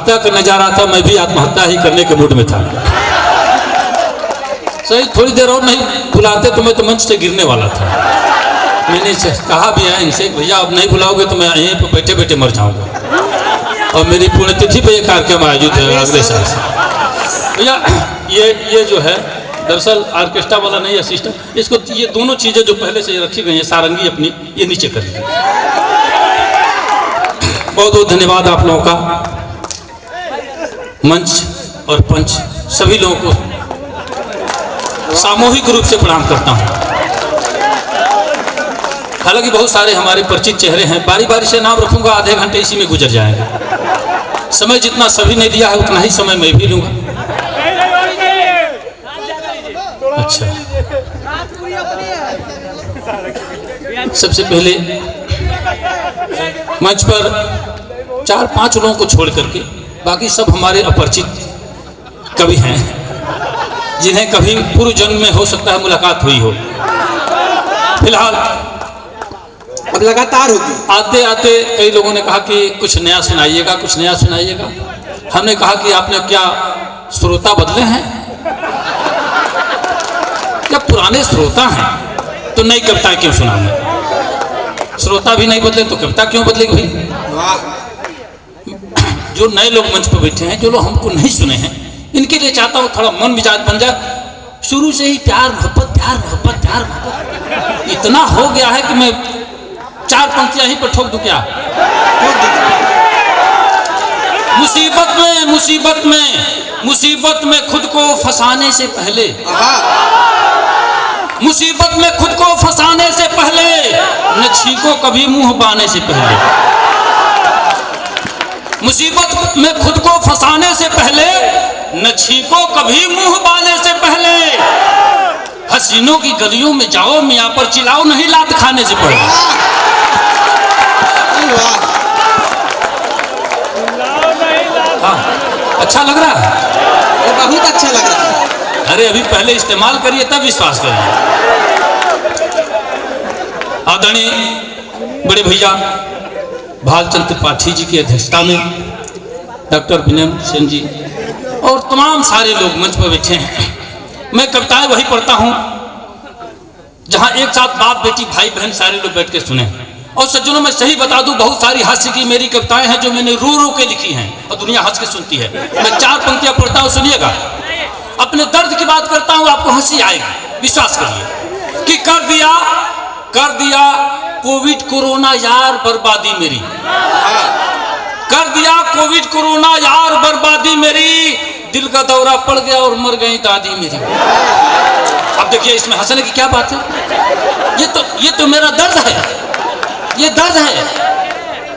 आत्महत्या करने जा रहा था, मैं भी आत्महत्या ही करने के मूड में था। सही थोड़ी देर और नहीं बुलाते तो मैं तो मंच से गिरने वाला था। मैंने कहा भी है इनसे, भैया अब नहीं बुलाओगे तो मैं यहीं पर बैठे बैठे मर जाऊंगा। और मेरी पुण्यतिथि पे ये कार्यक्रम आयोजित है अगले साल से। भैया ये जो है दरअसल ऑर्केस्ट्रा वाला नहीं है सिस्टम, इसको ये दोनों चीजें जो पहले से रखी गई हैं, सारंगी अपनी ये नीचे कर ली। बहुत बहुत धन्यवाद आप लोगों का, मंच और पंच सभी लोगों को सामूहिक रूप से प्रणाम करता हूं। हालांकि बहुत सारे हमारे परिचित चेहरे हैं, बारी बारी से नाम रखूंगा, आधे घंटे इसी में गुजर जाएंगे। समय जितना सभी ने दिया है उतना ही समय मैं भी लूंगा। अच्छा, सबसे पहले मंच पर 4-5 लोगों को छोड़ करके बाकी सब हमारे अपरिचित कवि हैं, जिन्हें कभी पूर्व जन्म में हो सकता है मुलाकात हुई हो। फिलहाल अब लगातार होगी। आते आते कई लोगों ने कहा कि कुछ नया सुनाइएगा, कुछ नया सुनाइएगा। हमने कहा कि आपने क्या श्रोता बदले हैं? क्या पुराने श्रोता हैं तो नई कविता क्यों सुनाऊंगा? श्रोता भी नहीं बदले तो कविता क्यों बदलेगी भाई? जो नए लोग मंच पर बैठे हैं, जो लोग हमको नहीं सुने हैं, इनके लिए चाहता हूँ थोड़ा मन मिजाज बन जाए। शुरू से ही प्यार मोहब्बत प्यार मोहब्बत प्यार मोहब्बत इतना हो गया है कि मैं 4 पंक्तियां ही पर ठोक दूं क्या? मुसीबत में मुसीबत में मुसीबत में खुद को फंसाने से पहले, मुसीबत में खुद को फंसाने से पहले न छींको कभी मुंह बाने से पहले। मुसीबत में खुद को फंसाने से पहले न छींको कभी मुंह बाने से पहले। हसीनों की गलियों में जाओ, मियाँ पर चिल्लाओ नहीं लात खाने से पहले। हाँ, अच्छा लग रहा है? बहुत अच्छा लग रहा है। अरे अभी पहले इस्तेमाल करिए तब विश्वास करिए। आदरणीय बड़े भैया भालचंद्र त्रिपाठी जी की अध्यक्षता में डॉक्टर विनय सेन जी और तमाम सारे लोग मंच पर बैठे हैं। मैं कविताएं वही पढ़ता हूं जहां एक साथ बाप बेटी भाई बहन सारे लोग बैठ के सुने। और सज्जनों में सही बता दूं, बहुत सारी हास्य की मेरी कविताएं हैं जो मैंने रो रो के लिखी हैं और दुनिया हंस के सुनती है। मैं 4 पंक्तियां पढ़ता हूं, सुनिएगा। अपने दर्द की बात करता हूं, आपको हंसी आएगी, विश्वास करिए। कि कर दिया कोविड कोरोना यार बर्बादी मेरी, कर दिया कोविड कोरोना यार बर्बादी मेरी, दिल का दौरा पड़ गया और मर गई दादी मेरी। अब देखिए इसमें हंसने की क्या बात है? ये तो मेरा दर्द है, ये दर्द है।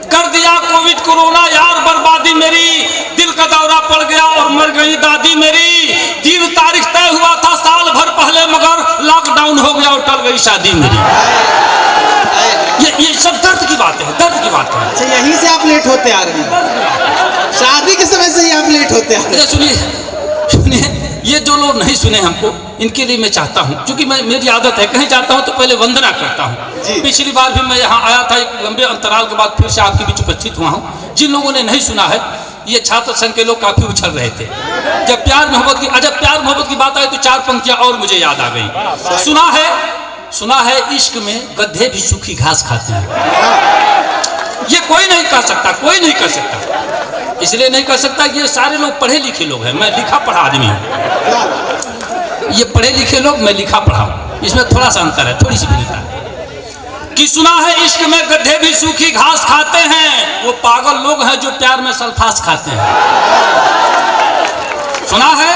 कर दिया कोविड कोरोना यार बर्बादी मेरी, दिल का दौरा पड़ गया और मर गई दादी मेरी। दिन तारीख तय हुआ था साल भर पहले, मगर लॉकडाउन हो गया और टल गई शादी मेरी। ये सब दर्द की बात है, दर्द की बात है। अच्छा, यहीं से आप लेट होते आ रहे हैं, शादी के समय से ही आप लेट होते आ रहे हैं। सुनिए, ये जो लोग नहीं सुने हमको, इनके लिए मैं चाहता हूँ, क्योंकि मेरी आदत है कहीं जाता हूँ तो पहले वंदना करता हूँ। पिछली बार भी मैं यहाँ आया था, एक लंबे अंतराल के बाद फिर से आपके बीच उपस्थित हुआ हूँ। जिन लोगों ने नहीं सुना है, ये छात्र संघ के लोग काफी उछल रहे थे जब प्यार मोहब्बत की बात आई तो 4 पंक्तियां और मुझे याद आ गई। सुना है इश्क में गधे भी सूखी घास खाते हैं। ये कोई नहीं कर सकता, कोई नहीं कर सकता। इसलिए नहीं कर सकता कि ये सारे लोग पढ़े लिखे लोग हैं, मैं लिखा पढ़ा आदमी हूँ। ये पढ़े लिखे लोग, मैं लिखा पढ़ा हूँ, इसमें थोड़ा सा अंतर है, थोड़ी सी भिन्नता है। कि सुना है इश्क में गधे भी सूखी घास खाते हैं, वो पागल लोग हैं जो प्यार में सल्फास खाते हैं। सुना है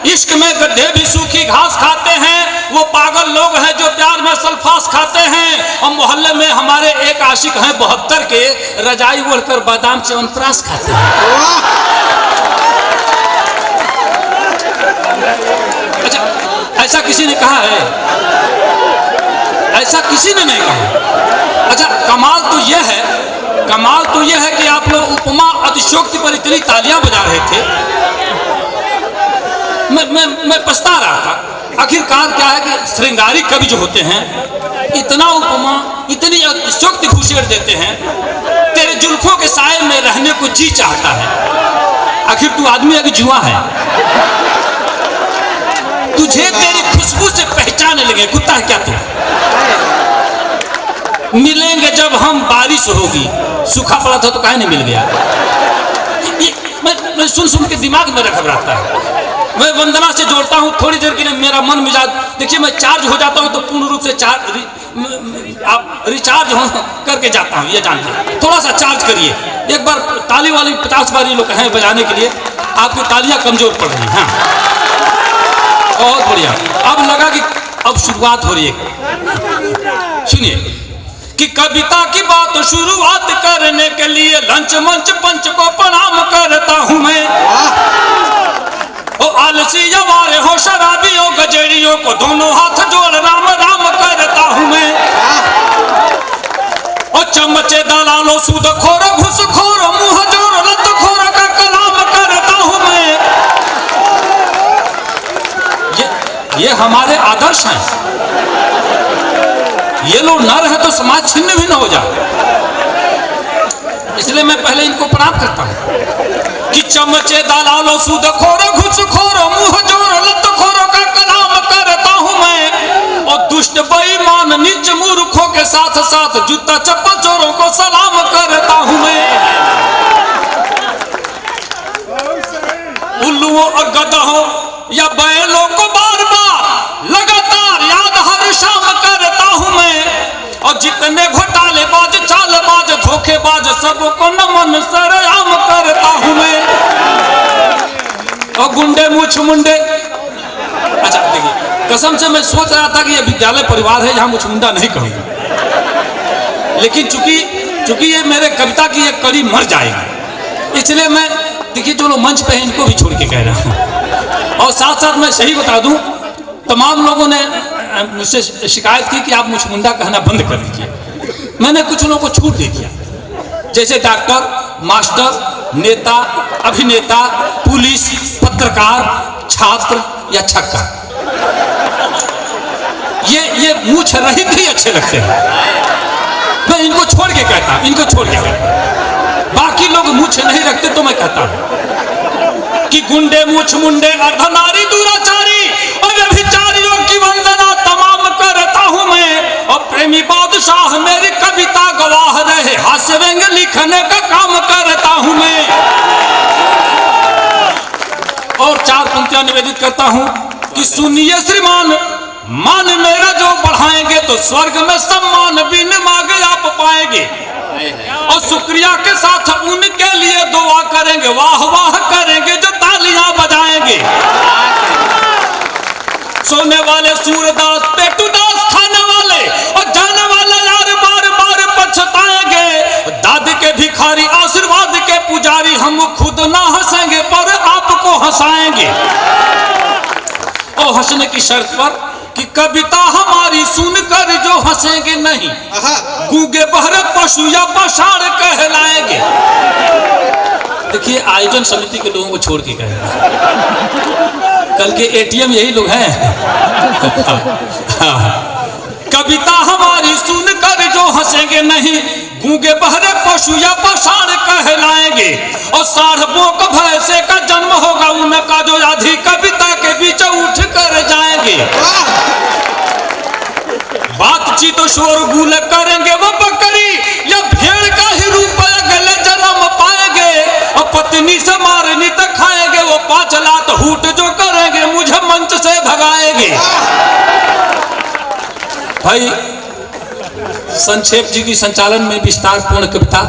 इश्क में गधे भी सूखी घास खाते हैं, वो पागल लोग हैं जो प्यार में सल्फास खाते हैं। और मोहल्ले में हमारे एक आशिक हैं 72 के, रजाई ओढ़कर बादाम च्यवनप्राश खाते हैं। अच्छा, ऐसा किसी ने कहा है? ऐसा किसी ने नहीं कहा। अच्छा, कमाल तो यह है कि आप लोग उपमा अतिशयोक्ति पर इतनी तालियां बजा रहे थे, मैं पछता रहा था। आखिरकार क्या है कि श्रृंगारी कवि जो होते हैं, इतना उपमा इतनी अतिशयोक्ति घुसेड़ देते हैं, तेरे जुल्फों के साए में रहने को जी चाहता है। आदमी है कि जुआ है? तुझे तेरी खुशबू से पहचान लगे, कुत्ता है क्या तू? मिलेंगे जब हम, बारिश होगी। सूखा पड़ा था तो काहे नहीं मिल गया? मैं सुन के दिमाग मेरा घबराता है। मैं वंदना से जोड़ता हूँ, थोड़ी देर के लिए मेरा मन मिजाज, देखिए मैं चार्ज हो जाता हूँ तो पूर्ण रूप से रिचार्ज करके जाता हूँ, ये जानते हैं। थोड़ा सा चार्ज करिए। एक बार ताली वाली 50 बार ये लोग हैं बजाने के लिए, आपकी तालियां कमजोर पड़ रही हैं। हाँ, बहुत बढ़िया। अब लगा कि अब शुरुआत हो रही है। सुनिए कि कविता की बात शुरुआत करने के लिए लंच मंच पंच को प्रणाम करता हूं मैं। ओ आलसी जवारे हो, शराबियों गजेड़ियों को दोनों हाथ जोड़ राम राम करता हूं मैं। ओ चमचे दलालो, सूदखोर घुसखोर, मुंह जोर लतखोर का कलाम करता हूं मैं। ये हमारे आदर्श हैं। ये लोग न रहे तो समाज छिन्न भी न हो जाए, इसलिए मैं पहले इनको प्रणाम करता हूं कि चमचे दलालो, सूदखोर घुसखोर, मुंह जोर लतखोर का कलाम करता हूं मैं। और दुष्ट बेईमान नीच मूर्खों के साथ साथ जूता चप्पल चोरों को सलाम करता हूं मैं। उल्लुओं और गधों या बैलों को बार बार लगातार याद हर शाम करता हूं मैं। और जितने घोटालेबाज, चालबाज, धोखेबाज, सबको नमन सरेआम करता हूं मैं। और गुंडे मूछ मुंडे, अच्छा देखिए, कसम से मैं सोच रहा था कि ये विद्यालय परिवार है, जहां मूछ मुंडा नहीं कहूंगा, लेकिन चूंकि ये मेरे कविता की एक कड़ी मर जाएगी, इसलिए मैं, देखिए जो लोग मंच पे हैं इनको भी छोड़ के कह रहा हूं। और साथ साथ मैं सही बता दूं, तमाम लोगों ने मुझसे शिकायत की कि आप मुझ मुंडा कहना बंद कर दीजिए। मैंने कुछ लोगों को छूट दे दिया, जैसे डॉक्टर, मास्टर, नेता, अभिनेता, पुलिस, पत्रकार, छात्र या छक्का। ये मूछ रहित ही अच्छे लगते हैं। मैं इनको छोड़ के कहता हूं, इनको छोड़ के कहता हूं। बाकी लोग मूछ नहीं रखते तो मैं कहता हूं कि गुंडे मूछ मुंडे, अर्धनारी, दुराचारी और व्यभिचारियों की वंदना तमाम करता हूं मैं। और प्रेमी बादशाह मेरी कविता गवाह रहे, हास्य व्यंग लिखने का काम करता हूं मैं। और 4 पंक्तियां निवेदित करता हूं कि सुनिए श्रीमान, मान मेरा जो बढ़ाएंगे तो स्वर्ग में सम्मान बिन मांगे आप पाएंगे। और शुक्रिया के साथ उनके लिए दुआ करेंगे, वाह वाह करेंगे जो तालियां बजाएंगे। सोने वाले सूरदास, पेटूदास खाने वाले और जाने वाले यार बार बार पछताएंगे। दाद के भिखारी, आशीर्वाद के पुजारी, हम खुद ना हंसेंगे पर आपको हंसाएंगे। और हंसने की शर्त पर कि कविता हमारी सुनकर जो हंसेंगे नहीं, गूंगे बहरे पशु या पाषाण कहलाएंगे। देखिए आयोजन समिति के लोगों को छोड़ के कह रहा, कल के एटीएम यही लोग हैं। कविता हमारी सुनकर जो हंसेंगे नहीं, गूंगे बहरे पशु या पाषाण कहलाएंगे। और साढ़ों का भैंसे का जन्म होगा उनका, जो आधी कविता के बीच उठ कर जाएंगे। बातचीत शोरगुल करेंगे वो बकरी या भेड़ का ही रूप अगले जन्म पाएंगे। और पत्नी से मारनी तक खाएंगे वो, 5 लात हूट जो करेंगे मुझे मंच से भगाएंगे। भाई संक्षेप जी की संचालन में विस्तार पूर्ण कविता,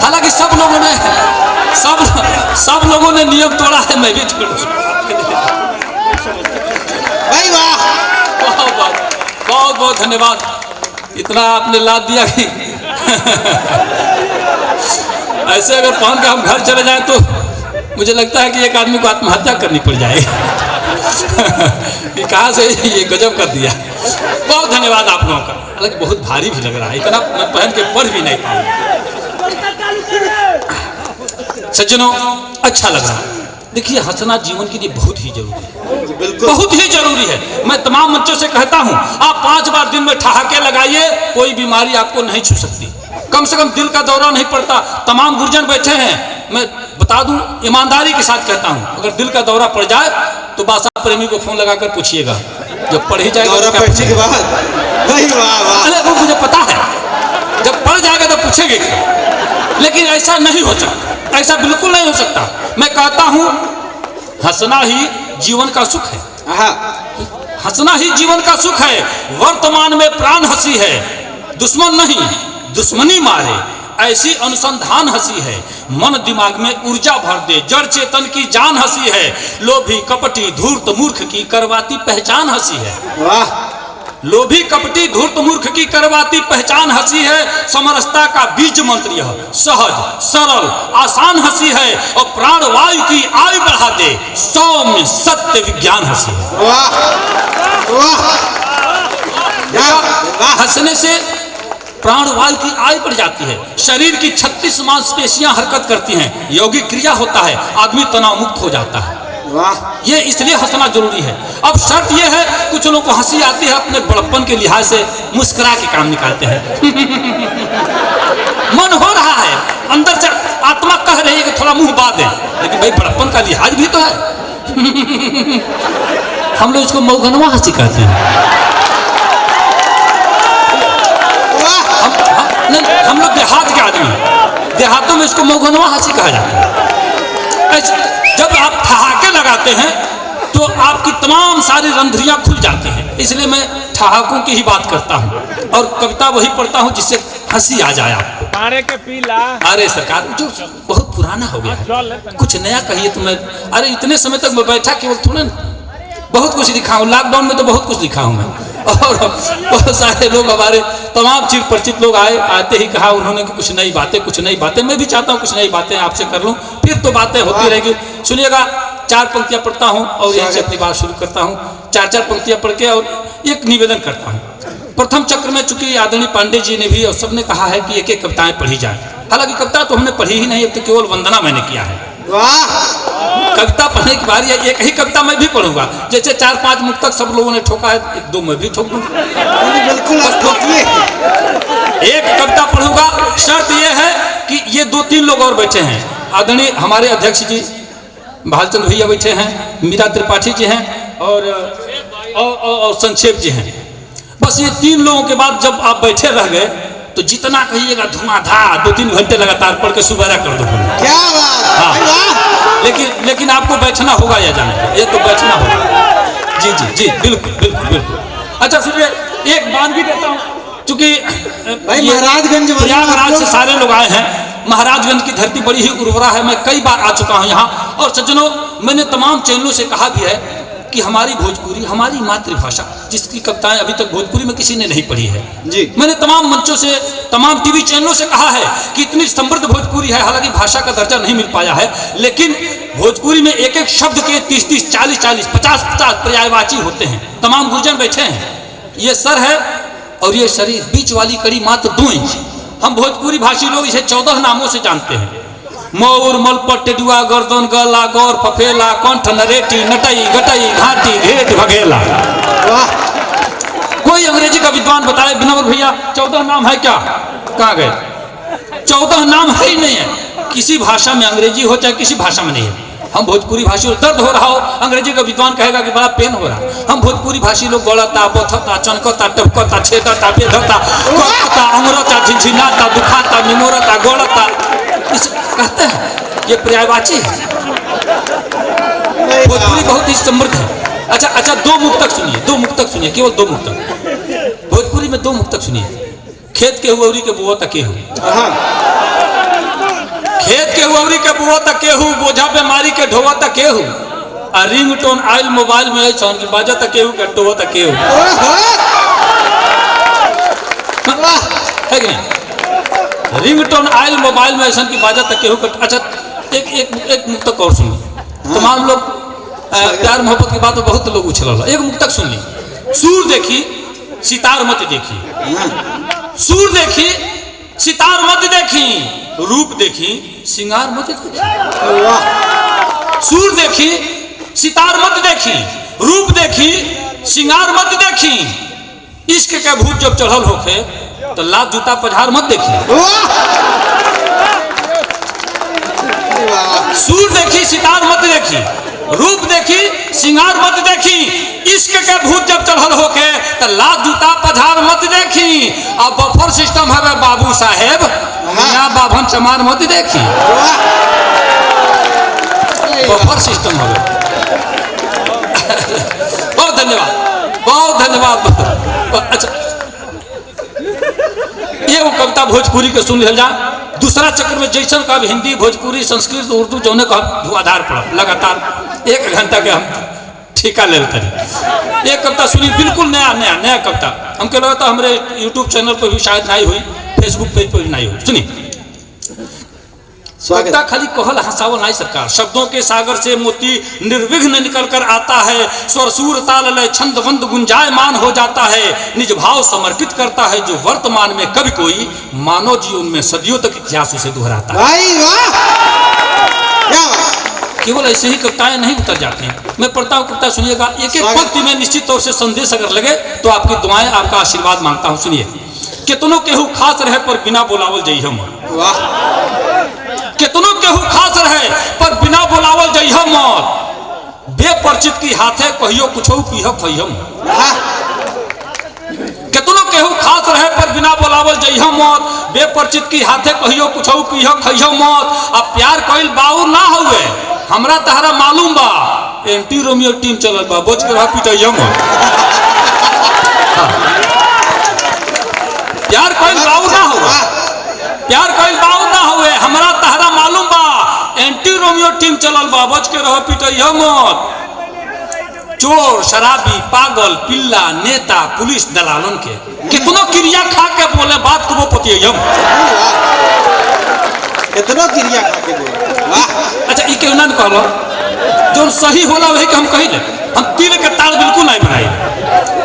हालांकि सब लोगों ने नियम तोड़ा है, मैं भी तोड़। भाई वाह, बहुत बहुत धन्यवाद, इतना आपने लाद दिया कि ऐसे अगर पहन के हम घर चले जाएं तो मुझे लगता है कि एक आदमी को आत्महत्या करनी पड़ जाएगी। कहाँ से ये गजब कर दिया। बहुत धन्यवाद आप लोगों का, हालांकि बहुत भारी भी लग रहा है, इतना मैं पहन के पढ़ भी नहीं पाऊंगा। सज्जनों अच्छा लग रहा है। देखिए हंसना जीवन के लिए बहुत ही जरूरी है, बहुत ही जरूरी है। मैं तमाम बच्चों से कहता हूं, आप 5 बार दिन में ठहाके लगाइए, कोई बीमारी आपको नहीं छू सकती। कम से कम दिल का दौरा नहीं पड़ता। तमाम गुरुजन बैठे हैं, मैं बता दूं, ईमानदारी के साथ कहता हूं, अगर दिल का दौरा पड़ जाए तो बादशाह प्रेमी को फोन लगाकर पूछिएगा, जब पड़ ही जाएगा दौरा पड़ने के बाद वही वाह वाह। अरे वो मुझे पता है, जब पड़ जाएगा तो पूछेंगे क्या। लेकिन ऐसा नहीं हो सकता, ऐसा बिल्कुल नहीं हो सकता। मैं कहता हूं हंसना ही जीवन का सुख है, हंसना ही जीवन का सुख है। वर्तमान में प्राण हंसी है, दुश्मन नहीं दुश्मनी मारे, ऐसी अनुसंधान हंसी है। मन दिमाग में ऊर्जा भर दे, जड़ चेतन की जान हंसी है। लोभी कपटी धूर्त मूर्ख की करवाती पहचान हंसी है। वाह। लोभी कपटी धूर्त मूर्ख की करवाती पहचान हंसी है। समरसता का बीज मंत्र यह सहज सरल आसान हंसी है, और प्राण वायु की आयु बढ़ा दे सौम्य सत्य विज्ञान हंसी है। वाह वाह। हंसने से प्राण वायु की आयु बढ़ जाती है, शरीर की 36 मांसपेशियां हरकत करती हैं, यौगिक क्रिया होता है, आदमी तनाव मुक्त हो जाता है। वाह। ये इसलिए हंसना जरूरी है। अब शर्त ये है, कुछ लोगों को हंसी आती है अपने बड़प्पन के लिहाज से, मुस्कुरा के काम निकालते हैं। मन हो रहा है, अंदर से आत्मा कह रही है कि थोड़ा मुंह बात है, लेकिन भाई बड़प्पन का लिहाज भी तो है। हम लोग इसको मऊगनवा हंसी कहते हैं। हम लोग देहात के आदमी, देहातों में इसको मऊगनवा हंसी कहा जाता है। जब आप ठहाके लगाते हैं तो आपकी तमाम सारी रंध्रियां खुल जाती हैं, इसलिए मैं ठहाकों की ही बात करता हूं, और कविता वही पढ़ता हूं जिससे हंसी आ जाए आपको। अरे सरकार, जो बहुत पुराना हो गया है, कुछ नया कहिए तो मैं, अरे इतने समय तक मैं बैठा केवल थोड़ा बहुत कुछ लिखा हूँ, लॉकडाउन में तो बहुत कुछ लिखा हूँ मैं। और बहुत सारे लोग, हमारे तमाम चिर परिचित लोग आते ही कहा उन्होंने कि कुछ नई बातें। मैं भी चाहता हूँ कुछ नई बातें आपसे कर लूँ, फिर तो बातें होती रहेगी। सुनिएगा, 4 पंक्तियाँ पढ़ता हूँ और यहीं से अपनी बात शुरू करता हूँ। 4 पंक्तियाँ पढ़ के और एक निवेदन करता हूँ। प्रथम चक्र में चूंकि आदरणीय पांडे जी ने भी और सबने कहा है कि एक कविताएं पढ़ी जाए, हालांकि कविता तो हमने पढ़ी ही नहीं, अब तो केवल वंदना मैंने किया है। कविता पढ़ने की बारी है, एक ही कविता मैं भी पढ़ूंगा। जैसे 4-5 मुक्तक सब लोगों ने ठोका है, 1-2 मैं भी ठोक दूंगा। बिल्कुल एक कविता पढ़ूंगा। शर्त यह है कि ये 2-3 लोग और बैठे हैं, आदरणीय हमारे अध्यक्ष जी भालचंद्र भैया बैठे हैं, मीरा त्रिपाठी जी हैं, और संक्षेप जी हैं। बस ये 3 लोगों के बाद जब आप बैठे रह गए तो जितना कहिएगा धुआंधार 2-3 घंटे लगातार पढ़ के सुबह कर दो। क्या बात। हाँ। लेकिन आपको बैठना होगा या जाने का, ये तो बैठना होगा। जी जी जी, बिल्कुल बिल्कुल बिल्कुल। अच्छा सुनिए, एक बात भी देता हूँ, चूंकि महाराजगंज प्रयागराज से सारे लोग आए हैं। महाराजगंज की धरती बड़ी ही उर्वरा है, मैं कई बार आ चुका हूँ यहाँ। और सज्जनों, मैंने तमाम चैनलों से कहा भी है कि हमारी भोजपुरी हमारी मातृभाषा, जिसकी कविताएं अभी तक भोजपुरी में किसी ने नहीं पढ़ी है जी। मैंने तमाम मंचों से, तमाम टीवी चैनलों से कहा है कि इतनी समृद्ध भोजपुरी है, हालांकि भाषा का दर्जा नहीं मिल पाया है, लेकिन भोजपुरी में एक एक शब्द के 30-30, 40-40, 50-50 पर्यायवाची होते हैं। तमाम गुरुजन बैठे हैं, ये सर है और ये शरीर, बीच वाली कड़ी मात्र 2 इंच। हम भोजपुरी भाषी लोग इसे 14 नामों से जानते हैं। मौर, मलपट, टेडुआ, गर्दन, गला, गौर, फफेला, कंठ, नरेटी, नटई, गटई, घाटी, घेट, भगेला। कोई अंग्रेजी का विद्वान बताए बिनवर भैया 14 नाम है क्या? कहाँ गए? 14 नाम है ही नहीं है। किसी भाषा में अंग्रेजी हो चाहे किसी भाषा में नहीं है। हम भोजपुरी भाषी लोग, दर्द हो रहा हो, अंग्रेजी का विद्वान कहेगा कि बड़ा पेन हो रहा। हम भोजपुरी भाषी लोग गड़ता, बथता, चनकता, टपकता, छेदता, बेधता, कपता, अमरता, झिझिनाता, दुखाता, निमोरता, गड़ता, इस कहते हैं। ये पर्यायवाची है। भोजपुरी बहुत ही समृद्ध है। अच्छा 2 मुक्तक सुनिए, 2 मुक्तक सुनिए, केवल 2 मुक्तक। भोजपुरी में 2 मुक्तक सुनिए। खेत के हुआरी के बुआ तक केहू, खेत के हुआरी के बुआ तक केहू, बोझा पे मारी के ढोवा तक केहू, और रिंगटोन आयल मोबाइल में ऐसा की बाजा तक केहू के टोवा तक केहू, है कि नहीं? रिंगटोन आयल मोबाइल में ऐसा की बाजा तक केहू। अच्छा एक मुक्तक और सुनिए। तमाम लोग प्यार मोहब्बत की बात में बहुत लोग उछल। एक मुक्तक सुन ली। सूर देखी सितार मत देखी, सूर देखी सितार मत देखी, रूप देखी सिंगार मत देखी। सूर देखी सितार मत देखी, रूप देखी सिंगार मत देखी, इश्क के भूत जब चढ़ल होखे तो लात जूता पझार मत देखी। सूर देखी सितार मत देखी, रूप देखी सिंगार मत देखी, इश्क के भूत जब चढ़ल होके तो लात जूता पधार मत देखी। अब बफर सिस्टम है बाबू साहेब, यहाँ बाभन चमार मत देखी, बफर सिस्टम है। बहुत धन्यवाद, बहुत धन्यवाद। अच्छा, ये वो कविता भोजपुरी के सुन जा। दूसरा चक्र में जैसन का हिंदी भोजपुरी संस्कृत उर्दू जौने का धुआंधार पड़ा लगातार 1 घंटा के हम ठेका ले लेते। एक कविता सुनी, बिल्कुल नया नया नया कविता, हमको लगा था हमारे यूट्यूब चैनल पर भी शायद नहीं हुई, फेसबुक पेज पर भी नहीं हुई। सुनी कविता खाली कहल हंसावल नहीं सरकार, शब्दों के सागर से मोती निर्विघ्न निकल कर आता है, स्वर सूर ताल लय छंद वंद गुंजायमान हो जाता है, निज भाव समर्पित करता है जो वर्तमान में कभी कोई मानव जीवन में सदियों तक इतिहास उसे दोहराता है। केवल ऐसे ही कविताएं नहीं उतर जाती हैं। मैं पढ़ता हूँ कविता, सुनिएगा। एक एक पंक्ति में निश्चित तौर से संदेश अगर लगे तो आपकी दुआएं, आपका आशीर्वाद मांगता हूँ। सुनिए। कितनों केहू खास रहे पर बिना बोलावल जइह मत, कितनों केहू खास रहे पर बिना बोलावल जइह मत, बेपरिचित की हाथे कहियो कुछो पीह खइह मत। कितनों केहू खास रहे पर बिना बोलावल जइह मत, बेपरिचित की हाथे कहियो कुछो पीह खइह मत। अब प्यार कइल बाऊ ना हुए, हमरा तहरा मालूम बा, एंटी रोमियो टीम चलल बा, बच के रह पिटइह मत। प्यार कइल बाऊ ना हुए, प्यार कइल बाऊ ना हुए, हमरा तहरा मालूम बा, एंटी रोमियो टीम चलल बा, बच के रह पिटइह मत। चोर शराबी पागल पिल्ला नेता पुलिस दलालन के कितनों क्रिया खा के बोले बात को वो पतियम, कितनों क्रिया खा के बोले। अच्छा ई केहू ना कहलो जो सही होला वही के हम कहिले, हम तिल के ताल बिल्कुल नहीं बनाई।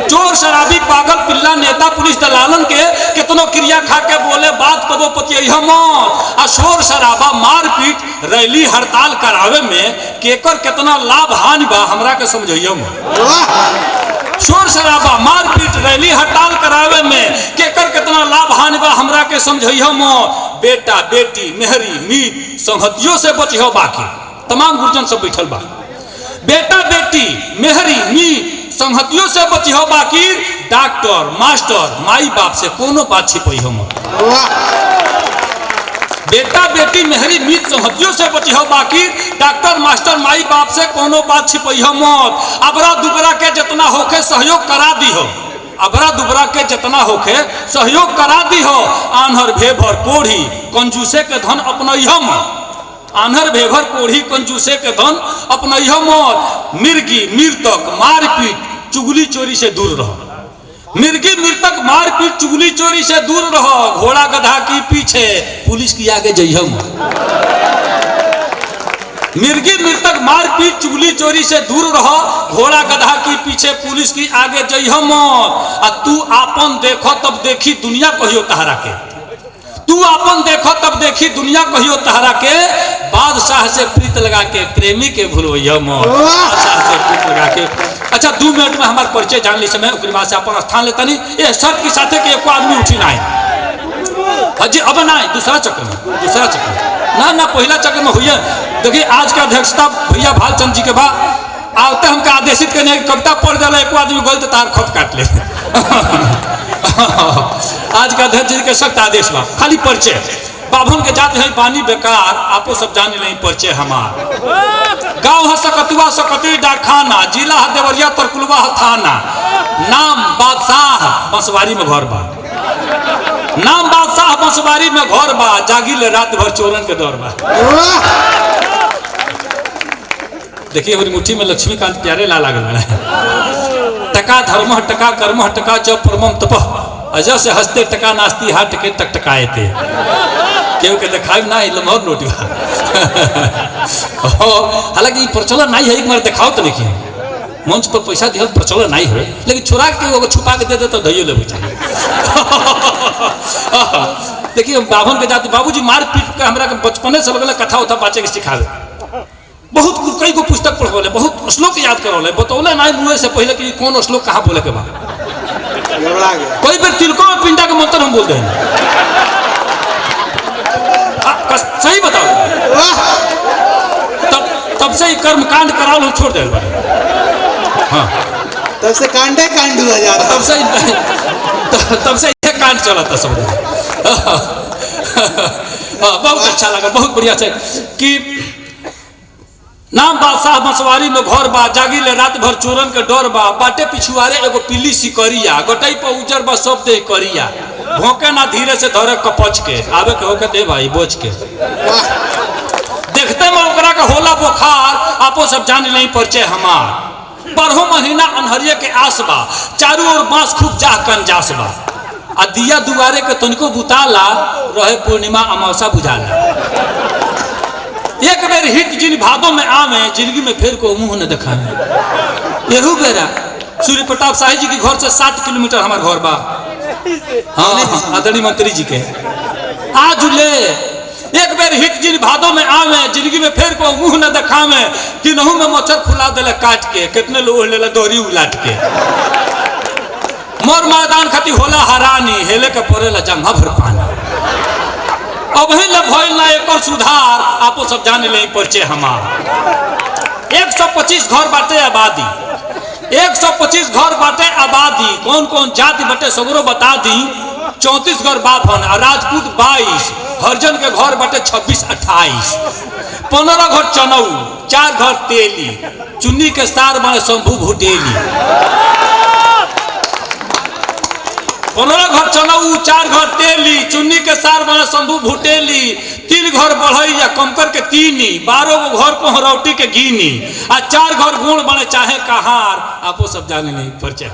चोर शराबी पागल पिल्ला नेता पुलिस दलालन के कितनों क्रिया खा के बोले बात को वो पतियम मत। शोर शराबा मारपीट रैली हड़ताल करावे में केकर कितना लाभ हानि बा हमरा के समझइयो मत। शोर शराबा मारपीट रैली हड़ताल करावे में केकर कितना लाभ हानि बा हमरा के समझइयो मत। बेटा बेटी मेहरी मीत संगतियों से बचियो बाकी, तमाम गुरजन सब बैठल बा। बेटा बेटी मेहरी मीत संगतियों से बचियो बाकी, डॉक्टर मास्टर माई बाप से कोनो बात छिपइहो मत। बेटा बेटी मेहरी मीत संगतियों से बचिहो बाकी, डॉक्टर मास्टर माई बाप से कोनो बात छिपइहो मत। अबरा दुबरा के जितना होके सहयोग करा दीहो, अबरा दुबरा के जितना होके सहयोग करा दीहो। आन्हर भेभर कोढ़ी कंजूसे के धन अपनइहो मत, आन्हर भेभर कोढ़ी कंजूसे के धन अपनइहो मत। मिर्गी मृतक मारपीट चुगली चोरी से दूर रहो, मिर्गी मृतक मारपीट चुगली चोरी से दूर रहो। घोड़ा गधा की पीछे पुलिस की आगे जइह मत, मिर्गी मृतक मारपीट चुगली चोरी से दूर रहो। घोड़ा गधा की पीछे पुलिस की आगे जइह मत। आ तू आपन देखो तब देखी दुनिया कहियो तहरा के, तू आपन देखो तब देखी दुनिया कहियो तहरा के। बादशाह से प्रीत लगा के प्रेमी के भूलइह मत, बादशाह से प्रीत लगा के। अच्छा 2 मिनट में हमारे परिचय जान ली समय, उसके बाद से अपन स्थान लेता नहीं। ये शर्त की साथे कि एको आदमी उठी ना है जी, अब ना दूसरा चक्र में, दूसरा चक्र ना ना पहला चक्र में हुई। देखिए आज का अध्यक्षता भैया भालचंद जी के बाद आते हमका आदेशित करने कविता पढ़ दिला, एको आदमी गलत तार खत काट ले। आज का अध्यक्ष जी के सख्त आदेश बा, खाली परिचय बाभन के जात है पानी बेकार, आपो सब जाने नहीं परिचय हमार। गांव है सकतुआ सकती डाकखाना, जिला है देवरिया तरकुलवा है थाना। नाम बादशाह बंसवारी में घर बा, नाम बादशाह बंसवारी में घर बा। जागिल रात भर चोरन के दौर बा। देखिए हमारी मुट्ठी में लक्ष्मीकांत प्यारे ला लागल है। टका धर्म टका कर्म टका जब परमम तपह, अजय से हंसते टका नास्ती हाथ टके तक टकाए थे। केहू के दिखाई ना लम्हर नोट बा। हालांकि प्रचलन नहीं है, एक बार दिखाओ तो देखिए मंच पर पैसा दिहल प्रचलन नहीं है, लेकिन छोड़ा के अगर छुपा के दे दे तो धैयो लेवे चाहिए। देखिए बाभन के जाते बाबूजी मार पीट के हमरा के बचपने से लगल कथा उथा बाचे के सिखावे, बहुत कई को पुस्तक पढ़वले, बहुत श्लोक याद करवले, बतौले नहीं मुए से पहले कि कौन श्लोक कहाँ बोले के बा। कोई बेर तिलकों में पिंडा के मंत्र हम बोल दे, सही बताओ। कर्म कांड कराओ हम छोड़ दे हाँ तब से कांडे कांड हुआ जा रहा। तब से ये कांड चला था सब। बहुत अच्छा लगा, बहुत बढ़िया से कि नाम बादशाह मसवारी में घर बा, जागी ले रात भर चोरन के डर बा, बाटे पिछुआरे एगो पीली सिकरिया, गोटाई पर उजर बा सब दे करिया, भोंके ना धीरे से धरे कपच के, आवे के होके दे भाई बोझ के, देखते में ओकरा का होला बुखार, आपो सब जान नहीं परिचय हमार, 12 महीना अनहरिये के आस बा, चारों ओर बांस खूब जाह कंजास बा, आ दिया दुआरे के तनिको बुताला रहे पूर्णिमा अमावस्या बुझाला। एक बेर हित जिन भादों में आवे, जिंदगी में फिर को मुंह न दिखावे। यहू बेरा सूर्य प्रताप शाही जी के घर से 7 किलोमीटर हमार घर बा। हाँ आदरणीय मंत्री जी के आज ले एक बेर हित जिन भादों में आवे, जिंदगी में फिर को मुंह न दिखावे, कि नहू में मच्छर फुला देले काट के, कितने लोग ले दोहरी उलाट के, मोर मैदान खती होला हरानी, हेले के पड़ेला जंघा भर पानी, अब ही ले भइल ना एक और सुधार, आपो सब जाने ले परिचय हमार। 125 घर बाटे आबादी, 125 घर बाटे आबादी, कौन कौन जाति बाटे सगरो बता दी। 34 घर बाभन, राजपूत 22, हरिजन के घर बाटे 26-28, 15 घर चनऊ, 4 घर तेली, चुन्नी के सार बने शंभू भुटेली, 15 घर चनऊ, 4 घर तेली, चुन्नी के सार बने शंभू भुटेली, 3 घर बढ़ैया कंकर के तीनी, 12 घर कोहरौटी के गीनी, आ 4 घर गुण बने चाहे कहार, आपो सब जाने नहीं परिचय।